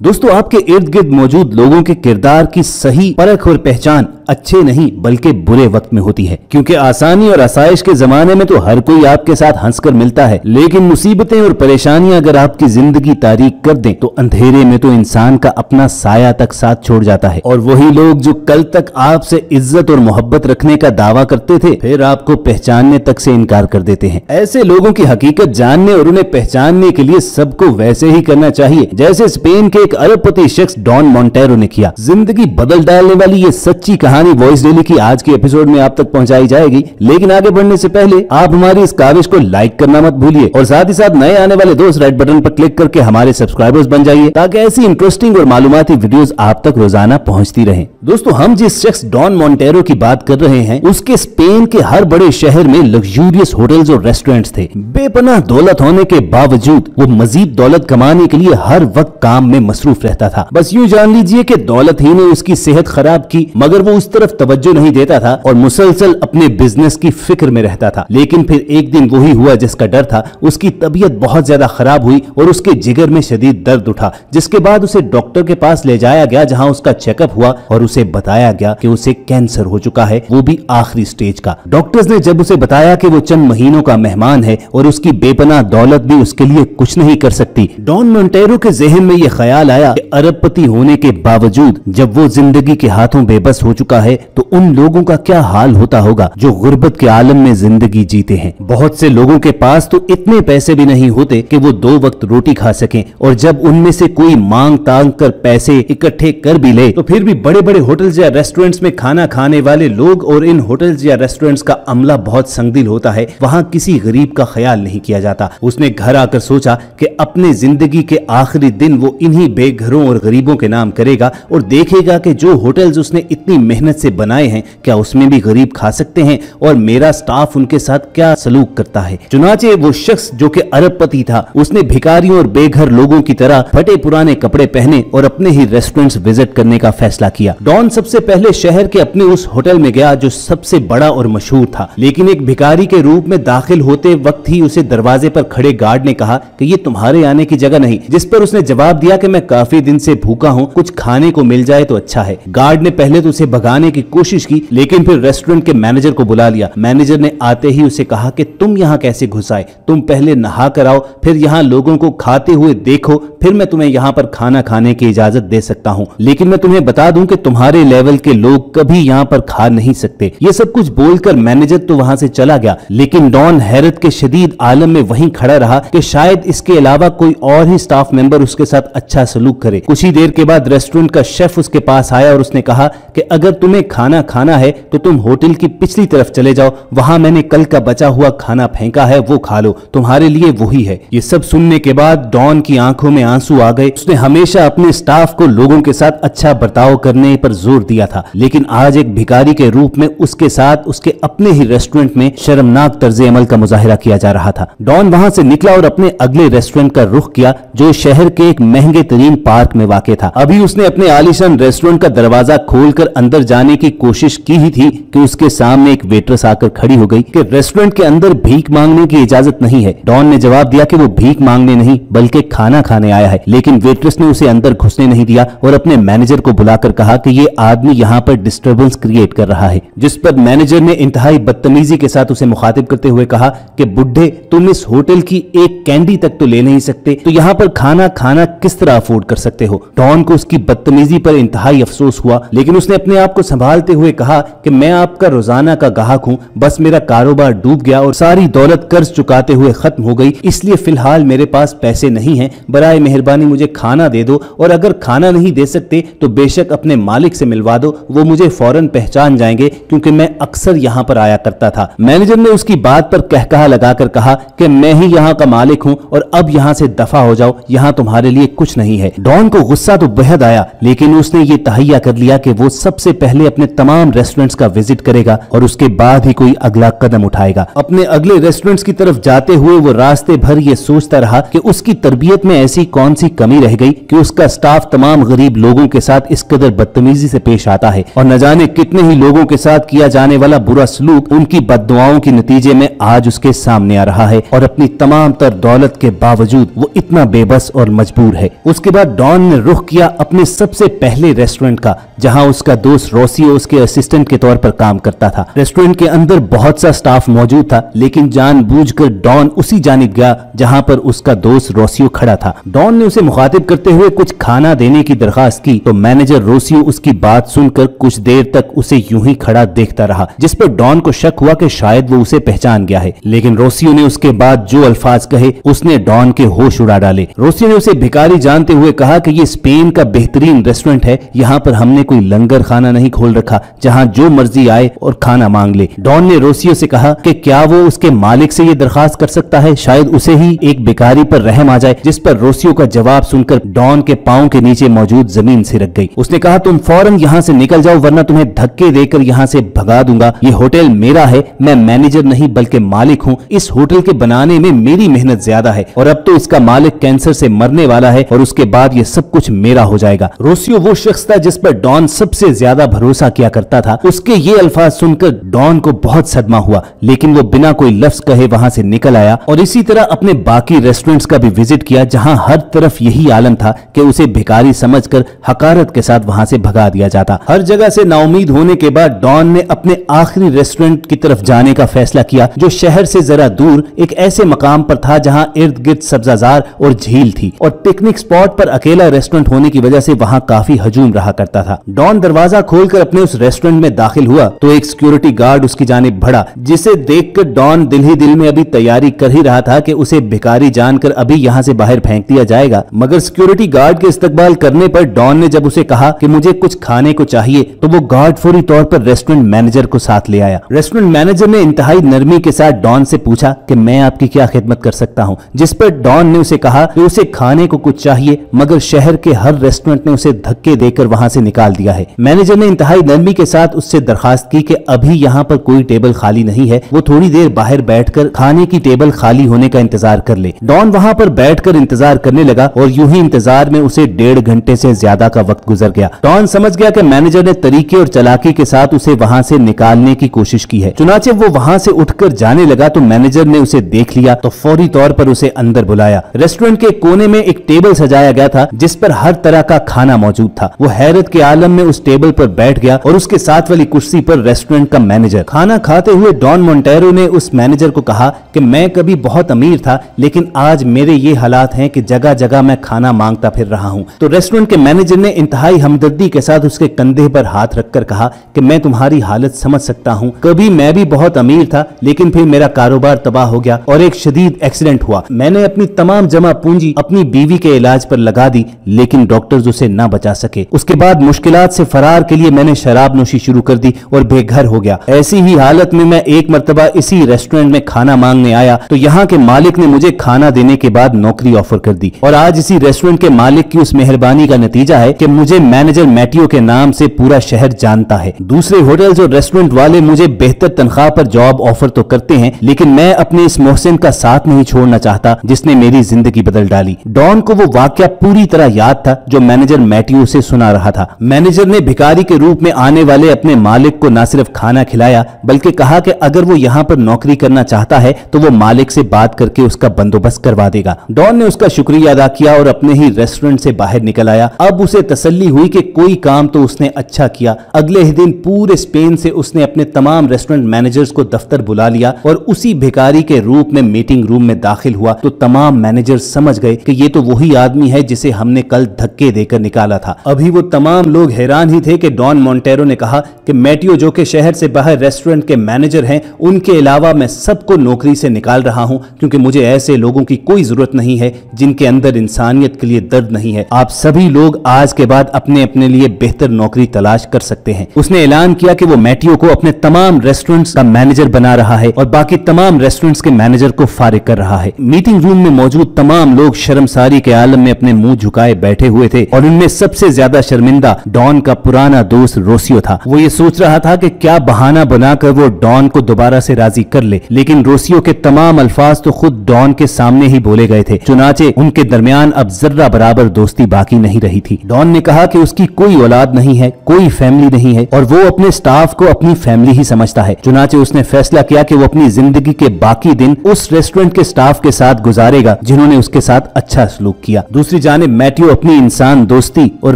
दोस्तों, आपके इर्द गिर्द मौजूद लोगों के किरदार की सही परख और पहचान अच्छे नहीं बल्कि बुरे वक्त में होती है, क्योंकि आसानी और आसाइश के जमाने में तो हर कोई आपके साथ हंसकर मिलता है, लेकिन मुसीबतें और परेशानियां अगर आपकी जिंदगी तारीक कर दें तो अंधेरे में तो इंसान का अपना साया तक साथ छोड़ जाता है। और वही लोग जो कल तक आपसे इज्जत और मोहब्बत रखने का दावा करते थे, फिर आपको पहचानने तक से इनकार कर देते हैं। ऐसे लोगों की हकीकत जानने और उन्हें पहचानने के लिए सबको वैसे ही करना चाहिए जैसे स्पेन के एक अरबपति शख्स डॉन मोंटेरो ने किया। जिंदगी बदल डालने वाली ये सच्ची कहानी वॉइस डेली की आज के एपिसोड में आप तक पहुंचाई जाएगी, लेकिन आगे बढ़ने से पहले आप हमारी इस काविश को लाइक करना मत भूलिए और साथ ही साथ नए आने वाले दोस्त रेड बटन पर क्लिक करके हमारे सब्सक्राइबर्स बन जाइए ताकि ऐसी इंटरेस्टिंग और मालूमाती वीडियोस आप तक रोजाना पहुंचती रहें। दोस्तों, हम जिस शख्स डॉन मोंटेरो की बात कर रहे हैं उसके स्पेन के हर बड़े शहर में लग्जूरियस होटल्स और रेस्टोरेंट्स थे। बेपनाह दौलत होने के बावजूद वो मजीद दौलत कमाने के लिए हर वक्त काम में मसरूफ रहता था। बस यूं जान लीजिए कि दौलत ही ने उसकी सेहत खराब की, मगर वो उस तरफ तवज्जो नहीं देता था और मुसलसल अपने बिजनेस की फिक्र में रहता था। लेकिन फिर एक दिन वही हुआ जिसका डर था। उसकी तबीयत बहुत ज्यादा खराब हुई और उसके जिगर में शदीद दर्द उठा, जिसके बाद उसे डॉक्टर के पास ले जाया गया, जहां उसका चेकअप हुआ और उसे बताया गया कि उसे कैंसर हो चुका है, वो भी आखिरी स्टेज का। डॉक्टर्स ने जब उसे बताया कि वो चंद महीनों का मेहमान है और उसकी बेपनाह दौलत भी उसके लिए कुछ नहीं कर सकती, डॉन मोंटेरो के जहन में यह ख्याल आया कि अरबपति होने के बावजूद जब वो जिंदगी के हाथों बेबस हो चुका है तो उन लोगों का क्या हाल होता होगा जो गुर्बत के आलम में जिंदगी जीते हैं। बहुत से लोगों के पास तो इतने पैसे भी नहीं होते कि वो 2 वक्त रोटी खा सकें, और जब उनमें से कोई मांग तांग कर पैसे इकट्ठे कर भी ले तो फिर भी बड़े बड़े होटल्स या रेस्टोरेंट्स में खाना खाने वाले लोग और इन होटल्स या रेस्टोरेंट्स का अमला बहुत संगदिल होता है। वहां किसी गरीब का ख्याल नहीं किया जाता। उसने घर आकर सोचा कि अपने जिंदगी के आखिरी दिन वो इन्हीं बेघरों और गरीबों के नाम करेगा और देखेगा कि जो होटल्स उसने इतनी मेहनत से बनाए हैं क्या उसमें भी गरीब खा सकते हैं और मेरा स्टाफ उनके साथ क्या सलूक करता है। चुनाचे वो शख्स जो कि अरबपति था, उसने भिखारियों और बेघर लोगों की तरह फटे पुराने कपड़े पहने और अपने ही रेस्टोरेंट्स विजिट करने का फैसला किया। डॉन सबसे पहले शहर के अपने उस होटल में गया जो सबसे बड़ा और मशहूर था, लेकिन एक भिखारी के रूप में दाखिल होते वक्त ही उसे दरवाजे पर खड़े गार्ड ने कहा कि ये तुम्हारे आने की जगह नहीं, जिस पर उसने जवाब दिया कि मैं काफी दिन से भूखा हूँ, कुछ खाने को मिल जाए तो अच्छा है। गार्ड ने पहले तो उसे भगाने की कोशिश की, लेकिन फिर रेस्टोरेंट के मैनेजर को बुला लिया। मैनेजर ने आते ही उसे कहा कि तुम यहाँ कैसे घुस आए, तुम पहले नहा कर आओ, फिर यहाँ लोगों को खाते हुए देखो, फिर मैं तुम्हें यहाँ पर खाना खाने की इजाजत दे सकता हूँ। लेकिन मैं तुम्हें बता दूं कि तुम्हारे लेवल के लोग कभी यहाँ पर खा नहीं सकते। ये सब कुछ बोलकर मैनेजर तो वहां से चला गया, लेकिन डॉन हैरत के शदीद आलम में वहीं खड़ा रहा कि शायद इसके अलावा कोई और ही स्टाफ मेंबर उसके साथ अच्छा सलूक करे। कुछ ही देर के बाद रेस्टोरेंट का शेफ उसके पास आया और उसने कहा कि अगर तुम्हें खाना खाना है तो तुम होटल की पिछली तरफ चले जाओ, वहां मैंने कल का बचा हुआ खाना फेंका है, वो खा लो, तुम्हारे लिए वही है। ये सब सुनने के बाद डॉन की आंखों में आंसू आ गए। उसने हमेशा अपने स्टाफ को लोगों के साथ अच्छा बर्ताव करने पर जोर दिया था, लेकिन आज एक भिखारी के रूप में उसके साथ उसके अपने ही रेस्टोरेंट में शर्मनाक तर्ज अमल का मुजाहिरा किया जा रहा था। डॉन वहां से निकला और अपने अगले रेस्टोरेंट का रुख किया जो शहर के एक महंगे तरीन पार्क में वाक़ था। अभी उसने अपने आलीशान रेस्टोरेंट का दरवाजा खोलकर अंदर जाने की कोशिश की ही थी कि उसके सामने एक वेट्रेस आकर खड़ी हो गई कि रेस्टोरेंट के अंदर भीख मांगने की इजाजत नहीं है। डॉन ने जवाब दिया कि वो भीख मांगने नहीं बल्कि खाना खाने आया है, लेकिन वेट्रेस ने उसे अंदर घुसने नहीं दिया और अपने मैनेजर को बुलाकर कहा कि ये आदमी यहाँ पर डिस्टर्बेंस क्रिएट कर रहा है, जिस पर मैनेजर ने इंतहाई बदतमीजी के साथ उसे मुखातिब करते हुए कहा कि बुड्ढे, तुम इस होटल की एक कैंडी तक तो ले नहीं सकते, तो यहाँ पर खाना खाना किस तरह अफोर्ड कर सकते हो। डॉन को उसकी बदतमीजी पर इंतहाई अफसोस हुआ, लेकिन उसने अपने आप को संभालते हुए कहा कि मैं आपका रोजाना का गाहक हूँ, बस मेरा कारोबार डूब गया और सारी दौलत कर्ज चुकाते हुए खत्म हो गई, इसलिए फिलहाल मेरे पास पैसे नहीं हैं, बराए मेहरबानी मुझे खाना दे दो, और अगर खाना नहीं दे सकते तो बेशक अपने मालिक से मिलवा दो, वो मुझे फौरन पहचान जाएंगे क्योंकि मैं अक्सर यहाँ पर आया करता था। मैनेजर ने उसकी बात पर कहकहा लगाकर कहा कि मैं ही यहाँ का मालिक हूँ और अब यहाँ से दफा हो जाओ, यहाँ तुम्हारे लिए कुछ नहीं है। डॉन को गुस्सा तो बेहद आया, लेकिन उसने ये तहैया कर लिया कि वो सबसे पहले अपने तमाम रेस्टोरेंट्स का विजिट करेगा और उसके बाद ही कोई अगला कदम उठाएगा। अपने अगले रेस्टोरेंट्स की तरफ जाते हुए वो रास्ते भर ये सोचता रहा कि उसकी तरबियत में ऐसी कौन सी कमी रह गई कि उसका स्टाफ तमाम गरीब लोगों के साथ इस कदर बदतमीजी बदतमीजी से पेश आता है और न जाने कितने ही लोगों के साथ किया जाने वाला बुरा सलूक उनकी बद्दुआओं के नतीजे में आज उसके सामने आ रहा है और अपनी तमाम तर दौलत के बावजूद वो इतना बेबस और मजबूर है। उसके बाद डॉन ने रुख किया अपने सबसे पहले रेस्टोरेंट का, जहां उसका दोस्त रोसियो उसके असिस्टेंट के तौर पर काम करता था। रेस्टोरेंट के अंदर बहुत सा स्टाफ मौजूद था, लेकिन जानबूझकर डॉन उसी जानिब गया जहां पर उसका दोस्त रोसियो खड़ा था। डॉन ने उसे मुखातिब करते हुए कुछ खाना देने की दरखास्त की तो मैनेजर रोसियो उसकी बात सुनकर कुछ देर तक उसे यूं ही खड़ा देखता रहा, जिस पर डॉन को शक हुआ कि शायद वो उसे पहचान गया है। लेकिन रोसियो ने उसके बाद जो अल्फाज कहे उसने डॉन के होश उड़ा डाले। रोसियो ने उसे भिखारी जानते हुए कहा कि ये स्पेन का बेहतरीन रेस्टोरेंट है, यहाँ पर हमने कोई लंगर खाना नहीं खोल रखा जहाँ जो मर्जी आए और खाना मांग ले। डॉन ने रोसियो से कहा कि क्या वो उसके मालिक से ये दरखास्त कर सकता है, शायद उसे ही एक भिखारी पर रहम आ जाए। जिस पर रोसियो का जवाब सुनकर डॉन के पांव के नीचे मौजूद जमीन सिरक गई। उसने कहा तुम फौरन यहाँ से निकल जाओ वरना तुम्हें धक्के देकर यहाँ से भगा दूंगा। ये होटल मेरा है, मैं मैनेजर नहीं बल्कि मालिक हूँ। इस होटल के बनाने में मेरी मेहनत ज्यादा है और अब तो इसका मालिक कैंसर से मरने वाला है और उसके बाद ये सब कुछ मेरा हो जाएगा। रोसियो वो शख्स था जिस पर डॉन सबसे ज्यादा भरोसा किया करता था। उसके ये अल्फाज सुनकर डॉन को बहुत सदमा हुआ, लेकिन वो बिना कोई लफ्ज कहे वहां से निकल आया और इसी तरह अपने बाकी रेस्टोरेंट्स का भी विजिट किया, जहां हर तरफ यही आलम था कि उसे भिखारी समझकर हकारत के साथ वहां से भगा दिया जाता। हर जगह से नाउमीद होने के बाद डॉन ने अपने आखिरी रेस्टोरेंट की तरफ जाने का फैसला किया, जो शहर से जरा दूर एक ऐसे मकाम पर था जहां इर्द गिर्द सब्जाजार और झील थी और पिकनिक स्पॉट पर अकेला रेस्टोरेंट होने की वजह से वहां काफी हजूम रहा करता था। डॉन दरवाजा खोलकर अपने उस रेस्टोरेंट में दाखिल हुआ तो एक सिक्योरिटी गार्ड उसकी जानिब बढ़ा, जिसे देखकर डॉन दिल ही दिल में अभी तैयारी कर ही रहा था कि उसे भिखारी जानकर अभी यहां से बाहर फेंक दिया जाएगा। मगर सिक्योरिटी गार्ड के इस्तकबाल करने पर डॉन ने जब उसे कहा कि मुझे कुछ खाने को चाहिए तो वो गार्ड फौरी तौर पर रेस्टोरेंट मैनेजर को साथ ले आया। रेस्टोरेंट मैनेजर ने इंतहाई नरमी के साथ डॉन से पूछा कि मैं आपकी क्या खिदमत कर सकता हूं, जिस पर डॉन ने उसे कहा कि उसे खाने को कुछ चाहिए, मगर शहर के हर रेस्टोरेंट ने उसे धक्के देकर वहां से निकाल दिया है। मैनेजर ने इंतहाई नरमी के साथ उससे दरखास्त की कि अभी यहाँ पर कोई टेबल खाली नहीं है, वो थोड़ी देर बाहर बैठकर खाने की टेबल खाली होने का इंतजार कर ले। डॉन वहां पर बैठकर इंतजार करने लगा और यूं ही इंतजार में उसे 1.5 घंटे से ज्यादा का वक्त गुजर गया। डॉन समझ गया कि मैनेजर ने तरीके और चालाकी के साथ उसे वहां से निकालने की कोशिश की है। चुनाचे वो वहां से उठकर जाने लगा तो मैनेजर ने उसे देख लिया तो फौरी तौर पर उसे अंदर बुलाया। रेस्टोरेंट के कोने में एक टेबल सजाया गया था जिस पर हर तरह का खाना मौजूद था। वो हैरत के आलम में उस टेबल पर बैठ गया और उसके साथ वाली कुर्सी पर रेस्टोरेंट का मैनेजर। खाना खाते हुए डॉन मोंटेरो ने उस मैनेजर को कहा कि मैं कभी बहुत अमीर था, लेकिन आज मेरे ये हालात हैं कि जगह जगह मैं खाना मांगता फिर रहा हूं। तो रेस्टोरेंट के मैनेजर ने इंतहाई हमदर्दी के साथ उसके कंधे पर हाथ रखकर कहा कि मैं तुम्हारी हालत समझ सकता हूं, कभी मैं भी बहुत अमीर था लेकिन फिर मेरा कारोबार तबाह हो गया और एक शदीद एक्सीडेंट हुआ। मैंने अपनी तमाम जमा पूंजी अपनी बीवी के इलाज पर लगा दी, लेकिन डॉक्टर्स उसे ना बचा सके। उसके बाद मुश्किलात से फरार के लिए मैंने शराब नोशी शुरू कर दी और बेघर हो गया। ऐसी ही हालत में मैं एक मर्तबा इसी रेस्टोरेंट में खाना मांगने आया तो यहाँ के मालिक ने मुझे खाना देने के बाद नौकरी ऑफर कर दी और आज इसी रेस्टोरेंट के मालिक की उस मेहरबानी का नतीजा है कि मुझे मैनेजर मैटियो के नाम से पूरा शहर जानता है। दूसरे होटल्स और रेस्टोरेंट वाले मुझे बेहतर तनख्वाह पर जॉब ऑफर तो करते हैं, लेकिन मैं अपने इस मोहसिन का साथ नहीं छोड़ना चाहता जिसने मेरी जिंदगी बदल डाली। डॉन को वो वाकया पूरी तरह याद था जो मैनेजर मैटियो से सुना रहा था। मैनेजर ने भिखारी के रूप में आने वाले अपने मालिक को न सिर्फ खाना खिलाया बल्कि कहा कि अगर वो यहाँ पर नौकरी करना चाहता है तो वो मालिक से बात करके उसका बंदोबस्त करवा देगा। डॉन ने उसका शुक्रिया अदा किया और अपने ही रेस्टोरेंट से बाहर निकल आया। अब उसे तसल्ली हुई कि कोई काम तो उसने अच्छा किया। अगले ही दिन पूरे स्पेन से उसने अपने तमाम रेस्टोरेंट मैनेजर्स को दफ्तर बुला लिया और उसी भिखारी के रूप में मीटिंग रूम में दाखिल हुआ तो तमाम मैनेजर्स समझ गए कि ये तो वही आदमी है जिसे हमने कल धक्के देकर निकाला था। अभी वो तमाम लोग हैरान ही थे कि डॉन मोंटेरो ने कहा कि मैटियो जो कि शहर से बाहर रेस्टोरेंट के मैनेजर हैं, उनके अलावा मैं सबको नौकरी से निकाल रहा हूं क्योंकि मुझे ऐसे लोगों की कोई जरूरत नहीं है जिनके अंदर इंसानियत के लिए दर्द नहीं है। आप सभी लोग आज के बाद अपने अपने लिए बेहतर नौकरी तलाश कर सकते हैं। उसने ऐलान किया कि वो मैटियो को अपने तमाम रेस्टोरेंट्स का मैनेजर बना रहा है और बाकी तमाम रेस्टोरेंट्स के मैनेजर को फारिग कर रहा है। मीटिंग रूम में मौजूद तमाम लोग शर्मसारी के आलम में अपने मुंह झुकाए बैठे हुए थे और उनमें सबसे ज्यादा शर्मिंदा डॉन का पुराना दोस्त रोसियो था। वो ये सोच रहा था कि क्या बहाना बनाकर वो डॉन को दोबारा से राजी कर ले, लेकिन रोसियो के तमाम अल्फाज तो खुद डॉन के सामने ही बोले गए थे। चुनाचे उनके दरमियान अब जर्रा बराबर दोस्ती बाकी नहीं रही थी। डॉन ने कहा कि उसकी कोई औलाद नहीं है, कोई फैमिली नहीं है और वो अपने स्टाफ को अपनी फैमिली ही समझता है। चुनाचे उसने फैसला किया कि वो अपनी जिंदगी के बाकी दिन उस रेस्टोरेंट के स्टाफ के साथ गुजारेगा जिन्होंने उसके साथ अच्छा सलूक किया। दूसरी जानिब मैथ्यू अपनी इंसान दोस्ती और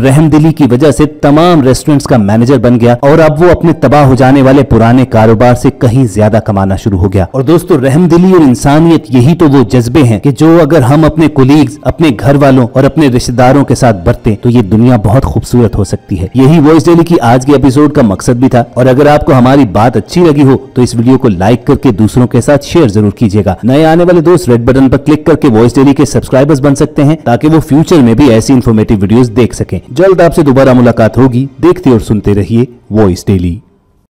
रहमदिली की वजह से तमाम रेस्टोरेंट्स का मैनेजर बन गया और अब वो अपने तबाह हो जाने वाले पुराने कारोबार से कहीं ज्यादा कमाना शुरू हो गया। और दोस्तों, रहमदिली और इंसानियत यही तो वो जज्बे हैं कि जो अगर हम अपने कोलीग्स, अपने घर वालों और अपने रिश्तेदारों के साथ बरतें तो ये दुनिया बहुत खूबसूरत हो सकती है। यही वॉइस डेली की आज के एपिसोड का मकसद भी था। और अगर आपको हमारी बात अच्छी लगी हो तो इस वीडियो को लाइक करके दूसरों के साथ शेयर जरूर कीजिएगा। नए आने वाले दोस्त रेड बटन पर क्लिक करके वॉइस डेली के सब्सक्राइबर्स बन सकते हैं ताकि वो फ्यूचर में भी ऐसी इन्फॉर्मेटिव वीडियोस देख सकें। जल्द आपसे दोबारा मुलाकात होगी। देखते और सुनते रहिए वॉइस डेली।